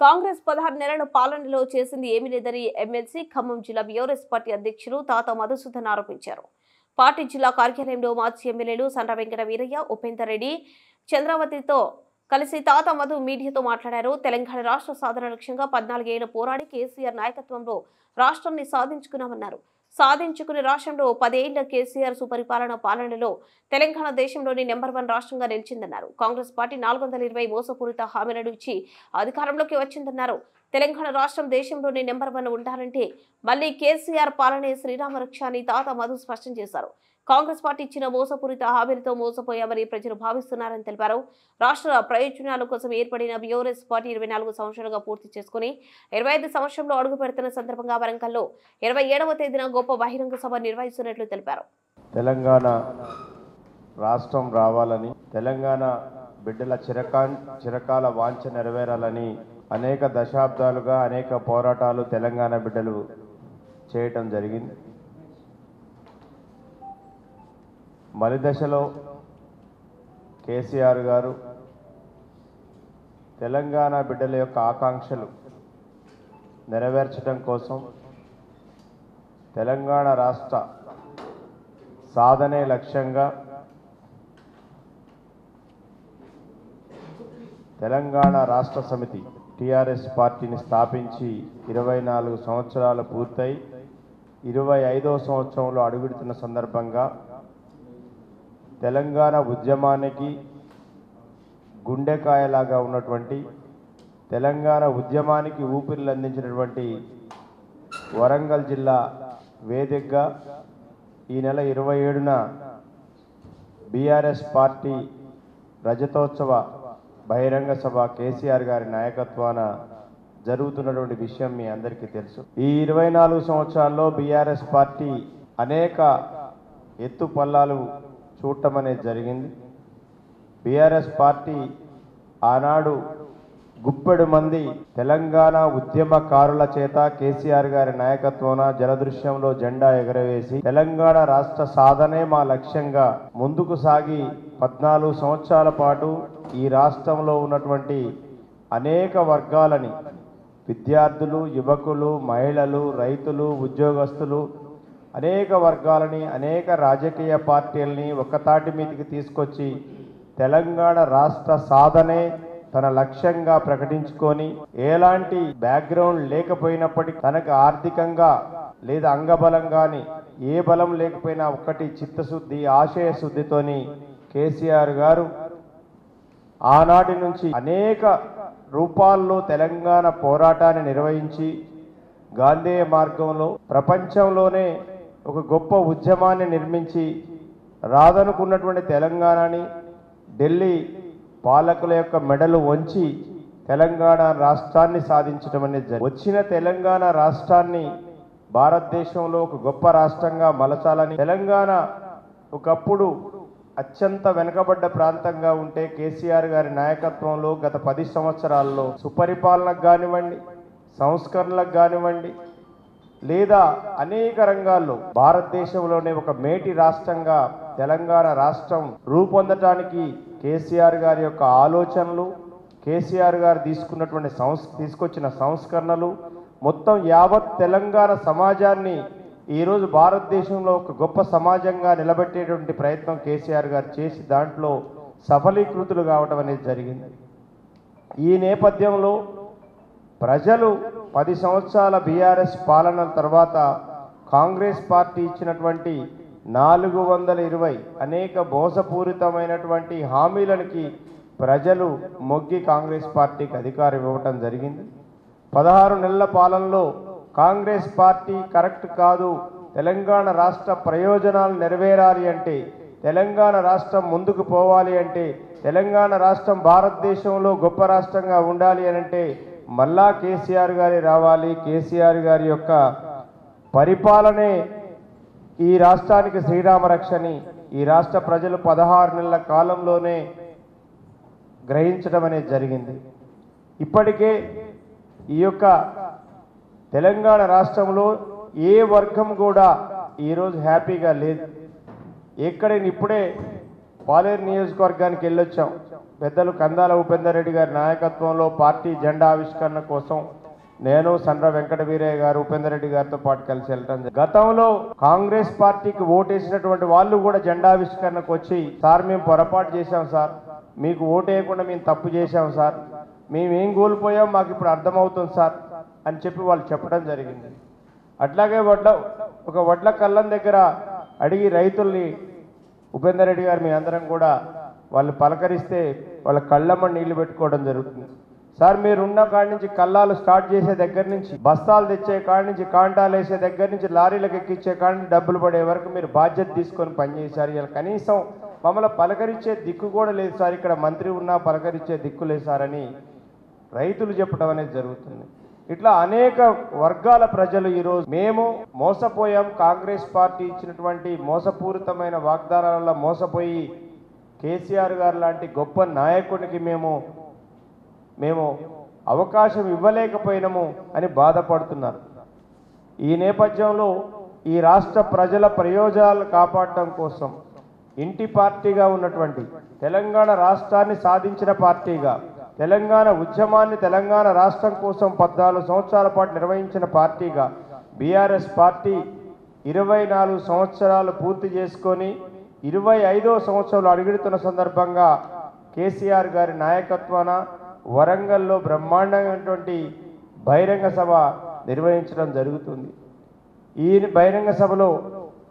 కాంగ్రెస్ 16 నెలల పాలనలో చేసింది ఏమీ లేదని ఎమ్మెల్సీ ఖమ్మం జిల్లా బీఆర్ఎస్ పార్టీ అధ్యక్షులు తాత మధుసూదన్ ఆరోపించారు. పార్టీ జిల్లా కార్యాలయంలో మాజీ ఎమ్మెల్యేలు సండ్ర వెంకట వీరయ్య, ఉపేందర్ రెడ్డి, చంద్రావతితో కలిసి తాత మధు మీడియాతో మాట్లాడారు. తెలంగాణ రాష్ట్ర సాధన లక్ష్యంగా 14 ఏళ్ల పోరాడి కేసీఆర్ నాయకత్వంలో రాష్ట్రాన్ని సాధించుకున్నామన్నారు. సాధించుకునే రాష్ట్రంలో 10 ఏళ్ల కేసీఆర్ సుపరిపాలన పాలనలో తెలంగాణ దేశంలోని నెంబర్ 1 రాష్ట్రంగా నిలిచిందన్నారు. కాంగ్రెస్ పార్టీ 420 మోసపూరిత హామీలను ఇచ్చి అధికారంలోకి వచ్చిందన్నారు. తెలంగాణ రాష్ట్రం దేశంలోని నెంబర్ 1 ఉండాలంటే మళ్లీ కేసీఆర్ పాలనే శ్రీరామ రక్ష అని తాత మధు స్పష్టం చేశారు. కాంగ్రెస్ పార్టీ ఇచ్చిన మోసపూరిత హామీలతో మోసపోయామని ప్రజలు భావిస్తున్నారని తెలిపారు. రాష్ట్ర ప్రయోజనాల కోసం ఏర్పడిన బీఆర్ఎస్ పార్టీ 24 సంవత్సరాలుగా పూర్తి చేసుకుని 25 సంవత్సరంలో అడుగు పెడుతున్న సందర్భంగా వరంగల్లో 27వ తేదీన గొప్ప బహిరంగ సభ నిర్వహిస్తున్నట్లు తెలిపారు. తెలంగాణ రాష్ట్రం రావాలని, తెలంగాణ బిడ్డల చిరకాల వాంఛ నెరవేరాలని అనేక దశాబ్దాలుగా అనేక పోరాటాలు తెలంగాణ బిడ్డలు చేయటం జరిగింది. మలి దశలో కేసీఆర్ గారు తెలంగాణ బిడ్డల యొక్క ఆకాంక్షలు నెరవేర్చడం కోసం తెలంగాణ రాష్ట్ర సాధనే లక్ష్యంగా తెలంగాణ రాష్ట్ర సమితి టీఆర్ఎస్ పార్టీని స్థాపించి 24 సంవత్సరాలు పూర్తయి 25వ సంవత్సరంలో అడుగుడుతున్న సందర్భంగా తెలంగాణ ఉద్యమానికి గుండెకాయలాగా ఉన్నటువంటి, తెలంగాణ ఉద్యమానికి ఊపిరిలు అందించినటువంటి వరంగల్ జిల్లా వేదికగా ఈ నెల 27న బీఆర్ఎస్ పార్టీ రజతోత్సవ బహిరంగ సభ కేసీఆర్ గారి నాయకత్వాన జరుగుతున్నటువంటి విషయం మీ అందరికీ తెలుసు. ఈ 24 సంవత్సరాల్లో బీఆర్ఎస్ పార్టీ అనేక ఎత్తు పల్లాలు చూడటం అనేది జరిగింది. బీఆర్ఎస్ పార్టీ ఆనాడు గుప్పెడు మంది తెలంగాణ ఉద్యమకారుల చేత కేసీఆర్ గారి నాయకత్వాన జలదృశ్యంలో జెండా ఎగరవేసి తెలంగాణ రాష్ట్ర సాధనే మా లక్ష్యంగా ముందుకు సాగి 14 సంవత్సరాల పాటు ఈ రాష్ట్రంలో ఉన్నటువంటి అనేక వర్గాలని, విద్యార్థులు, యువకులు, మహిళలు, రైతులు, ఉద్యోగస్తులు, అనేక వర్గాలని, అనేక రాజకీయ పార్టీలని ఒక్కతాటి మీదకి తీసుకొచ్చి తెలంగాణ రాష్ట్ర సాధనే తన లక్ష్యంగా ప్రకటించుకొని ఎలాంటి బ్యాక్గ్రౌండ్ లేకపోయినప్పటికీ తనకు ఆర్థికంగా లేదా అంగబలం కానీ ఏ బలం లేకపోయినా ఒక్కటి చిత్తశుద్ధి, ఆశయ శుద్ధితోని కేసీఆర్ గారు ఆనాటి నుంచి అనేక రూపాల్లో తెలంగాణ పోరాటాన్ని నిర్వహించి గాంధేయ మార్గంలో ప్రపంచంలోనే ఒక గొప్ప ఉద్యమాన్ని నిర్మించి రాదనుకున్నటువంటి తెలంగాణని ఢిల్లీ పాలకుల యొక్క మెడలు వంచి తెలంగాణ రాష్ట్రాన్ని సాధించడం అనేది వచ్చిన తెలంగాణ రాష్ట్రాన్ని భారతదేశంలో ఒక గొప్ప రాష్ట్రంగా మలచాలని, తెలంగాణ ఒకప్పుడు అత్యంత వెనుకబడ్డ ప్రాంతంగా ఉంటే కేసీఆర్ గారి నాయకత్వంలో గత 10 సంవత్సరాల్లో సుపరిపాలనకు కానివ్వండి, సంస్కరణలకు కానివ్వండి, లేదా అనేక రంగాల్లో భారతదేశంలోనే ఒక మేటి రాష్ట్రంగా తెలంగాణ రాష్ట్రం రూపొందటానికి కేసీఆర్ గారి యొక్క ఆలోచనలు, కేసీఆర్ గారు తీసుకొచ్చిన సంస్కరణలు మొత్తం యావత్ తెలంగాణ సమాజాన్ని ఈరోజు భారతదేశంలో ఒక గొప్ప సమాజంగా నిలబెట్టేటువంటి ప్రయత్నం కేసీఆర్ గారు చేసి దాంట్లో సఫలీకృతులు కావడం అనేది జరిగింది. ఈ నేపథ్యంలో ప్రజలు 10 సంవత్సరాల బీఆర్ఎస్ పాలన తర్వాత కాంగ్రెస్ పార్టీ ఇచ్చినటువంటి 420 అనేక మోసపూరితమైనటువంటి హామీలకి ప్రజలు మొగ్గి కాంగ్రెస్ పార్టీకి అధికారం ఇవ్వటం జరిగింది. 16 నెలల పాలనలో కాంగ్రెస్ పార్టీ కరెక్ట్ కాదు, తెలంగాణ రాష్ట్ర ప్రయోజనాలు నెరవేరాలి అంటే, తెలంగాణ రాష్ట్రం ముందుకు పోవాలి అంటే, తెలంగాణ రాష్ట్రం భారతదేశంలో గొప్ప రాష్ట్రంగా ఉండాలి అని అంటే మళ్ళా కేసీఆర్ గారి రావాలి, కేసీఆర్ గారి యొక్క పరిపాలనే ఈ రాష్ట్రానికి శ్రీరామ రక్షని ఈ రాష్ట్ర ప్రజలు 16 నెలల కాలంలోనే గ్రహించడం అనేది జరిగింది. ఇప్పటికే ఈ యొక్క తెలంగాణ రాష్ట్రంలో ఏ వర్గం కూడా ఈరోజు హ్యాపీగా లేదు. ఇప్పుడే పాలేరు నియోజకవర్గానికి వెళ్ళొచ్చాం. పెద్దలు కందాల ఉపేందర్ రెడ్డి గారి నాయకత్వంలో పార్టీ జెండా ఆవిష్కరణ కోసం నేను సండ్ర వెంకట వీరయ్య గారు ఉపేందర్ రెడ్డి గారితో పాటు కలిసి వెళ్ళటం జరిగింది. గతంలో కాంగ్రెస్ పార్టీకి ఓటేసినటువంటి వాళ్ళు కూడా జెండావిష్కరణకు వచ్చి, సార్ మేము పొరపాటు చేశాం సార్, మీకు ఓటేయకుండా మేము తప్పు చేశాం సార్, మేమేం కోల్పోయాం మాకు ఇప్పుడు అర్థమవుతుంది సార్ అని చెప్పి వాళ్ళు చెప్పడం జరిగింది. అట్లాగే వడ్ల కళ్ళం దగ్గర అడిగి రైతుల్ని ఉపేందర్ రెడ్డి గారు మీ అందరం కూడా వాళ్ళు పలకరిస్తే వాళ్ళ కళ్ళమ్మ నీళ్లు పెట్టుకోవడం జరుగుతుంది. సార్ మీరున్న కాడి నుంచి కల్లాలు స్టార్ట్ చేసే దగ్గర నుంచి, బస్తాలు తెచ్చే కాడి నుంచి, కాంటాలు వేసే దగ్గర నుంచి, లారీలకు ఎక్కించే కాడి నుంచి డబ్బులు పడే వరకు మీరు బాధ్యత తీసుకొని పనిచేశారు. ఇలా కనీసం మమ్మల్ని పలకరించే దిక్కు కూడా లేదు సార్, ఇక్కడ మంత్రి ఉన్నా పలకరించే దిక్కు లేదు సార్ అని రైతులు చెప్పడం అనేది జరుగుతుంది. ఇట్లా అనేక వర్గాల ప్రజలు ఈరోజు మేము మోసపోయాం, కాంగ్రెస్ పార్టీ ఇచ్చినటువంటి మోసపూరితమైన వాగ్దానాలలో మోసపోయి కేసీఆర్ గారు లాంటి గొప్ప నాయకుడికి మేము అవకాశం ఇవ్వలేకపోయినాము అని బాధపడుతున్నారు. ఈ నేపథ్యంలో ఈ రాష్ట్ర ప్రజల ప్రయోజనాలు కాపాడటం కోసం ఇంటి పార్టీగా ఉన్నటువంటి, తెలంగాణ రాష్ట్రాన్ని సాధించిన పార్టీగా, తెలంగాణ ఉద్యమాన్ని తెలంగాణ రాష్ట్రం కోసం 14 సంవత్సరాల పాటు నిర్వహించిన పార్టీగా బీఆర్ఎస్ పార్టీ 24 సంవత్సరాలు పూర్తి చేసుకొని 25వ సంవత్సరంలో అడుగుతున్న సందర్భంగా కేసీఆర్ గారి నాయకత్వాన వరంగల్లో బ్రహ్మాండమైనటువంటి బహిరంగ సభ నిర్వహించడం జరుగుతుంది. ఈ బహిరంగ సభలో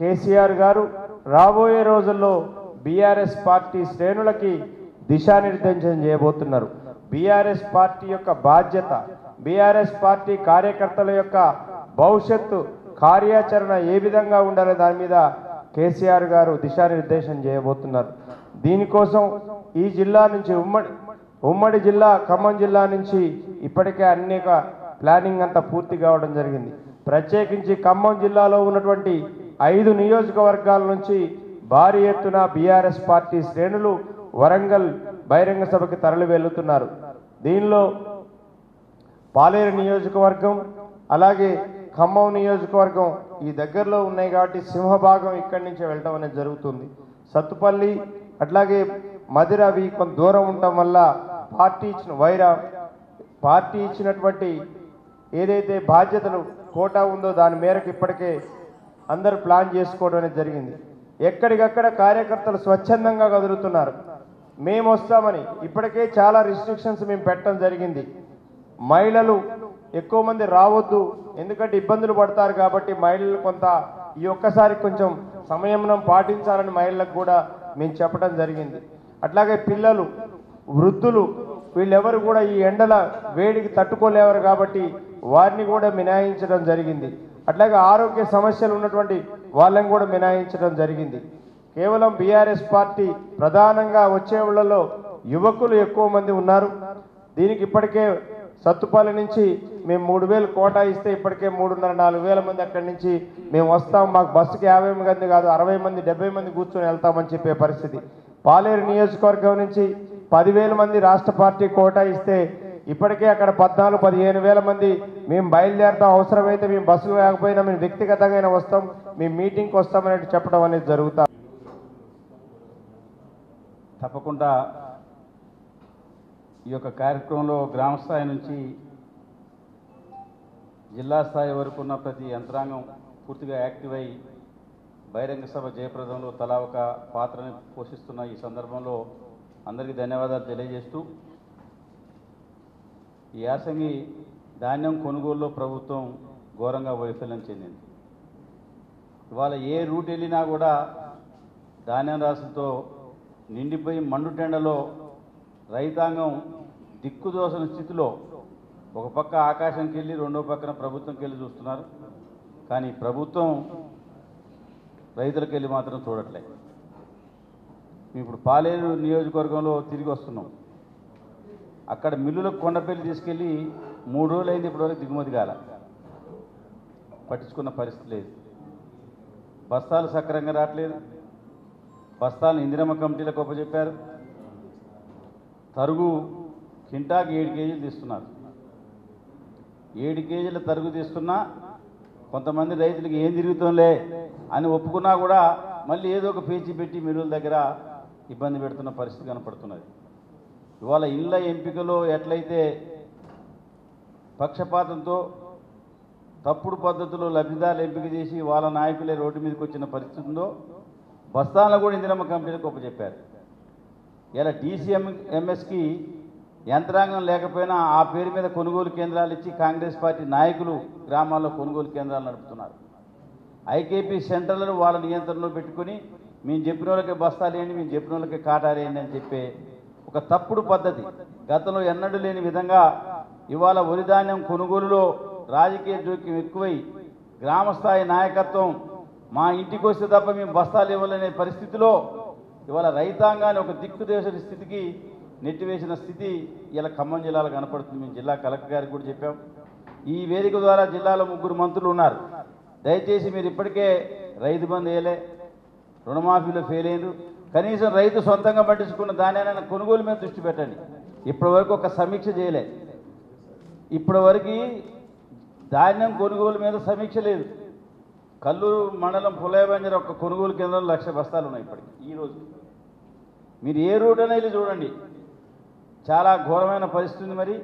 కేసీఆర్ గారు రాబోయే రోజుల్లో బీఆర్ఎస్ పార్టీ శ్రేణులకి దిశానిర్దేశం చేయబోతున్నారు. బీఆర్ఎస్ పార్టీ యొక్క బాధ్యత, బీఆర్ఎస్ పార్టీ కార్యకర్తల యొక్క భవిష్యత్తు కార్యాచరణ ఏ విధంగా ఉండాలో దాని మీద కేసీఆర్ గారు దిశానిర్దేశం చేయబోతున్నారు. దీనికోసం ఈ జిల్లా నుంచి ఉమ్మడి జిల్లా ఖమ్మం జిల్లా నుంచి ఇప్పటికే అనేక ప్లానింగ్ అంతా పూర్తి కావడం జరిగింది. ప్రత్యేకించి ఖమ్మం జిల్లాలో ఉన్నటువంటి 5 నియోజకవర్గాల నుంచి భారీ ఎత్తున బీఆర్ఎస్ పార్టీ శ్రేణులు వరంగల్ బహిరంగ సభకి తరలి వెళ్తున్నారు. దీనిలో పాలేరు నియోజకవర్గం అలాగే ఖమ్మం నియోజకవర్గం ఈ దగ్గరలో ఉన్నాయి కాబట్టి సింహభాగం ఇక్కడి నుంచి వెళ్ళటం అనేది జరుగుతుంది. సత్తుపల్లి అట్లాగే మధిర అవి కొంత దూరం ఉండటం వల్ల పార్టీ ఇచ్చినటువంటి ఏదైతే బాధ్యతలు కోటా ఉందో దాని మేరకు ఇప్పటికే అందరూ ప్లాన్ చేసుకోవడం అనేది జరిగింది. ఎక్కడికక్కడ కార్యకర్తలు స్వచ్ఛందంగా కదులుతున్నారు. మేము వస్తామని ఇప్పటికే చాలా రిస్ట్రిక్షన్స్ మేము పెట్టడం జరిగింది. మహిళలు ఎక్కువ మంది రావద్దు, ఎందుకంటే ఇబ్బందులు పడతారు కాబట్టి మహిళలు కొంత ఈ ఒక్కసారి కొంచెం సంయమనం పాటించాలని మహిళలకు కూడా మేము చెప్పడం జరిగింది. అట్లాగే పిల్లలు, వృద్ధులు వీళ్ళెవరు కూడా ఈ ఎండల వేడికి తట్టుకోలేవారు కాబట్టి వారిని కూడా మినహాయించడం జరిగింది. అట్లాగే ఆరోగ్య సమస్యలు ఉన్నటువంటి వాళ్ళని కూడా మినహాయించడం జరిగింది. కేవలం బీఆర్ఎస్ పార్టీ ప్రధానంగా వచ్చే వాళ్ళలో యువకులు ఎక్కువ మంది ఉన్నారు. దీనికి ఇప్పటికే సత్తుపల్లి నుంచి మేము 3000 కోటా ఇస్తే ఇప్పటికే 3,500-4,000 మంది అక్కడి నుంచి మేము వస్తాం, మాకు బస్సుకి 50 మంది కాదు 60 మంది 70 మంది కూర్చొని వెళ్తామని చెప్పే పరిస్థితి. పాలేరు నియోజకవర్గం నుంచి 10,000 మంది రాష్ట్ర పార్టీ కోటా ఇస్తే ఇప్పటికే అక్కడ 14-15 మంది మేము బయలుదేరుతాం, అవసరమైతే మేము బస్సులు లేకపోయినా మేము వ్యక్తిగతంగా వస్తాం, మేము మీటింగ్కి వస్తామని చెప్పడం అనేది జరుగుతాం. తప్పకుండా ఈ యొక్క కార్యక్రమంలో గ్రామ స్థాయి నుంచి జిల్లా స్థాయి వరకు ఉన్న ప్రతి యంత్రాంగం పూర్తిగా యాక్టివ్ అయి బహిరంగ సభ జయప్రదంలో తలా ఒక పాత్రని పోషిస్తున్న ఈ సందర్భంలో అందరికీ ధన్యవాదాలు తెలియజేస్తూ, ఈ యాసంగి ధాన్యం కొనుగోలులో ప్రభుత్వం ఘోరంగా వైఫల్యం చెందింది. ఇవాళ ఏ రూట్ వెళ్ళినా కూడా ధాన్యం రాసులతో నిండిపోయి మండుటెండలో రైతాంగం దిక్కుదోసిన స్థితిలో ఒక పక్క ఆకాశంకి వెళ్ళి రెండో పక్కన ప్రభుత్వంకి వెళ్ళి చూస్తున్నారు. కానీ ప్రభుత్వం రైతులకు వెళ్ళి మాత్రం చూడట్లేదు. ఇప్పుడు పాలేరు నియోజకవర్గంలో తిరిగి వస్తున్నాం. అక్కడ మిల్లులకు కొండపల్లి తీసుకెళ్ళి 3 రోజులు అయింది, ఇప్పటివరకు దిగుమతి కాల, పట్టించుకున్న పరిస్థితి లేదు. బస్తాలు సక్రంగా రావట్లేదు. బస్తాలను ఇందిరమ్మ కమిటీలకు ఒప్పచెప్పారు. తరుగు కింటాకి 7 కేజీలు తీస్తున్నారు. 7 కేజీల తరుగు తీస్తున్నా కొంతమంది రైతులకు ఏం తిరుగుతుంలే అని ఒప్పుకున్నా కూడా మళ్ళీ ఏదో ఒక పేచి పెట్టి మిల్లుల దగ్గర ఇబ్బంది పెడుతున్న పరిస్థితి కనపడుతున్నది. ఇవాళ ఇళ్ళ ఎంపికలో ఎట్లయితే పక్షపాతంతో తప్పుడు పద్ధతిలో లబ్ధిదారులు ఎంపిక చేసి వాళ్ళ నాయకులే రోడ్డు మీదకి వచ్చిన పరిస్థితి ఉందో, బస్తాలను కూడా ఇందిరమ్మ కమిటీలకు ఒప్పచెప్పారు. ఇలా DCMSకి యంత్రాంగం లేకపోయినా ఆ పేరు మీద కొనుగోలు కేంద్రాలు ఇచ్చి కాంగ్రెస్ పార్టీ నాయకులు గ్రామాల్లో కొనుగోలు కేంద్రాలు నడుపుతున్నారు. IKP సెంటర్లను వాళ్ళ నియంత్రణలో పెట్టుకుని మేము చెప్పిన వాళ్ళకి బస్తాలు వేయండి, మేము చెప్పిన వాళ్ళకి కాటాలు వేయండి అని చెప్పే ఒక తప్పుడు పద్ధతి గతంలో ఎన్నడూ లేని విధంగా ఇవాళ వరి ధాన్యం కొనుగోలులో రాజకీయ జోక్యం ఎక్కువై గ్రామస్థాయి నాయకత్వం మా ఇంటికి వస్తే తప్ప మేము బస్తాలు ఇవ్వాలనే పరిస్థితిలో ఇవాళ రైతాంగాన్ని ఒక దిక్కుదేశని స్థితికి నెట్టివేసిన స్థితి ఇలా ఖమ్మం జిల్లాలో కనపడుతుంది. మేము జిల్లా కలెక్టర్ గారికి కూడా చెప్పాం. ఈ వేదిక ద్వారా జిల్లాలో 3 మంత్రులు ఉన్నారు. దయచేసి మీరు ఇప్పటికే రైతు బంధు వేయలే, రుణమాఫీలో ఫెయిల్ అయ్యారు, కనీసం రైతు సొంతంగా పట్టించుకున్న దానినైనా కొనుగోలు మీద దృష్టి పెట్టండి. ఇప్పటివరకు ఒక సమీక్ష చేయలే. ఇప్పటివరకు ధాన్యం కొనుగోలు మీద సమీక్ష లేదు. కల్లూరు మండలం పులయబంజర్ ఒక కొనుగోలు కేంద్రంలో 1,00,000 బస్తాలు ఉన్నాయి ఇప్పటికి. ఈరోజు మీరు ఏ రూట్ అయినా వెళ్ళి చూడండి, చాలా ఘోరమైన పరిస్థితి. మరి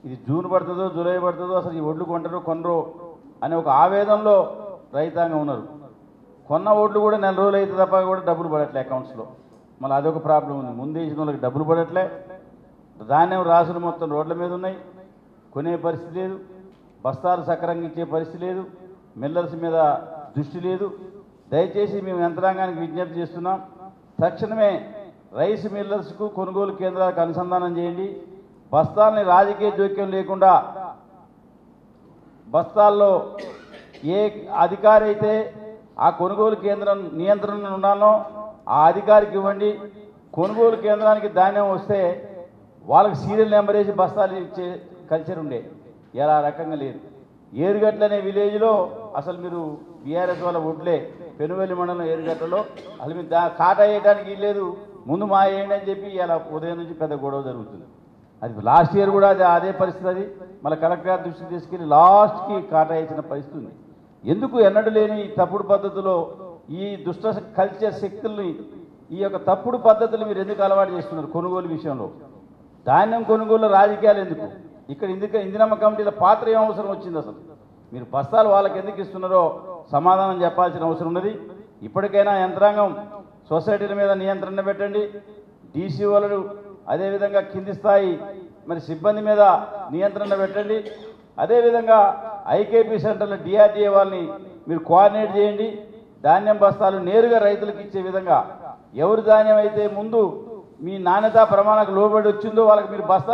ఇది జూన్ పడుతుందో జూలై పడుతుందో అసలు ఈ ఒడ్లు కొంటారో కొనరో అనే ఒక ఆవేదనలో రైతాంగం ఉన్నారు. కొన్న ఓట్లు కూడా 4 రోజులు అయితే తప్ప కూడా డబ్బులు పడట్లే అకౌంట్స్లో. మళ్ళీ అదొక ప్రాబ్లం ఉంది. ముందు వేసిన వాళ్ళకి డబ్బులు పడట్లే, ధాన్యం రాసులు మొత్తం రోడ్ల మీద ఉన్నాయి, కొనే పరిస్థితి లేదు, బస్తాలు సక్రంగా ఇచ్చే పరిస్థితి లేదు, మిల్లర్స్ మీద దృష్టి లేదు. దయచేసి మేము యంత్రాంగానికి విజ్ఞప్తి చేస్తున్నాం, తక్షణమే రైస్ మిల్లర్స్కు కొనుగోలు కేంద్రాలకు అనుసంధానం చేయండి. బస్తాలని రాజకీయ జోక్యం లేకుండా బస్తాల్లో ఏ అధికారి అయితే ఆ కొనుగోలు కేంద్రం నియంత్రణ ఉన్నానో ఆ అధికారికి ఇవ్వండి. కొనుగోలు కేంద్రానికి ధాన్యం వస్తే వాళ్ళకి సీరియల్ నెంబర్ వేసి బస్తాలు ఇచ్చే కల్చర్ ఉండే, ఇలా రకంగా లేదు. ఏరుగట్ల అనే విలేజ్లో అసలు మీరు బీఆర్ఎస్ వాళ్ళ ఒడ్లే పెనువెల్లి మండలం ఏరుగట్లలో అసలు మీరు కాటా వేయడానికి లేదు, ముందు మా వేయండి అని చెప్పి ఇలా ఉదయం నుంచి పెద్ద గొడవ జరుగుతుంది. అది లాస్ట్ ఇయర్ కూడా అదే పరిస్థితి. అది మళ్ళీ కలెక్టర్ గారి దృష్టికి తీసుకెళ్ళి లాస్ట్కి కాటా వేసిన పరిస్థితి ఉంది. ఎందుకు ఎన్నడూ లేని ఈ తప్పుడు పద్ధతిలో ఈ దుష్ట కల్చర్ శక్తుల్ని, ఈ యొక్క తప్పుడు పద్ధతులు మీరు ఎందుకు అలవాటు చేస్తున్నారు? కొనుగోలు విషయంలో ధాన్యం కొనుగోలు రాజకీయాలు ఎందుకు? ఇక్కడ ఇందిరమ్మ కమిటీల పాత్ర ఏం అవసరం వచ్చింది? అసలు మీరు బస్తాలు వాళ్ళకి ఎందుకు ఇస్తున్నారో సమాధానం చెప్పాల్సిన అవసరం ఉన్నది. ఇప్పటికైనా యంత్రాంగం సొసైటీల మీద నియంత్రణ పెట్టండి. DC వాళ్ళు అదేవిధంగా కింది స్థాయి మరి సిబ్బంది మీద నియంత్రణ పెట్టండి. అదేవిధంగా IKP సెంటర్ల DRDA వాళ్ళని మీరు కోఆర్డినేట్ చేయండి. ధాన్యం బస్తాలు నేరుగా రైతులకు ఇచ్చే విధంగా, ఎవరి ధాన్యం అయితే ముందు మీ నాణ్యతా ప్రమాణాలకు లోబడి వచ్చిందో వాళ్ళకి మీరు బస్తాలు